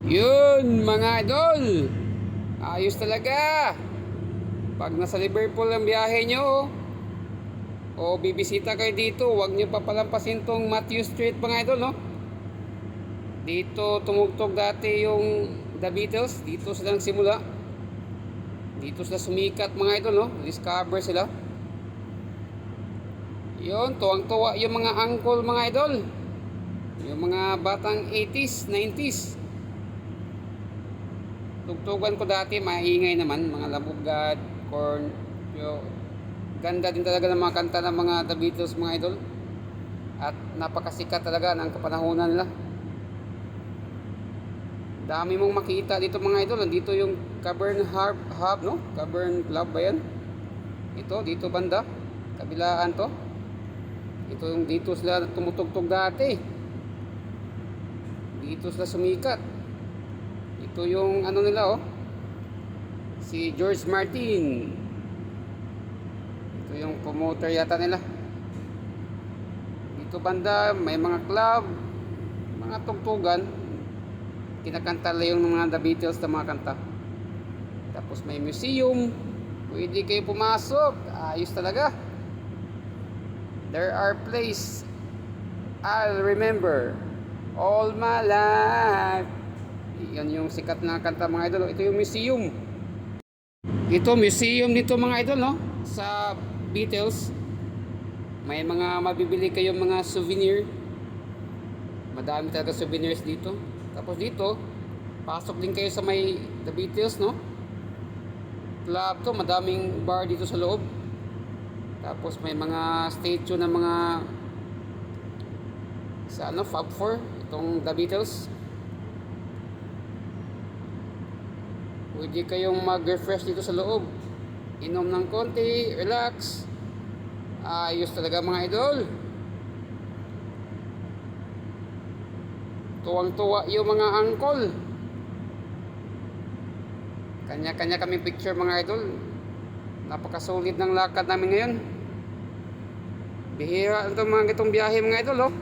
Yun mga idol, ayos talaga. Pag nasa Liverpool ang biyahe nyo o bibisita kayo dito, huwag nyo papalampasin tong Matthew Street mga idol, no? Dito tumugtog dati yung The Beatles. Dito sila nagsimula. Dito sila sumikat mga idol, no? Discover sila. Yun, tuwang-tuwa yung mga uncle mga idol, yung mga batang 80s, 90s. Tugtugan ko dati, maingay naman, mga Labugad, Korn. Ganda din talaga ng mga kanta ng mga The Beatles mga idol. At napakasikat talaga ng kapanahunan nila. Dami mong makita dito mga idol. Dito yung Cavern Hub, no? Cavern Club ba yan? Ito, dito banda. Kabilaan to. Ito yung dito sila tumutugtog dati. Dito sila sumikat. Ito yung ano nila, oh. Si George Martin. Ito yung promoter yata nila. Dito banda may mga club, mga tugtugan. Kinakanta lang yung mga The Beatles na mga kanta. Tapos may museum. Pwede kayo pumasok. Ayos talaga. There are places I'll remember all my life. Yan yung sikat na kanta mga idol. Ito yung museum. Ito museum nito mga idol, no? Sa Beatles. May mga mabibili kayong mga souvenir. Madami talaga souvenirs dito. Tapos dito, pasok din kayo sa may The Beatles, no? Club to, madaming bar dito sa loob. Tapos may mga statue ng mga sa ano, Fab Four, itong The Beatles. Pwede kayong mag-refresh dito sa loob. Inom ng konti, relax. Ayos talaga mga idol. Tuwang-tuwa yung mga uncle. Kanya-kanya kaming picture mga idol. Napakasulit ng lakad namin ngayon. Bihira ito mga itong biyahe mga idol, oh.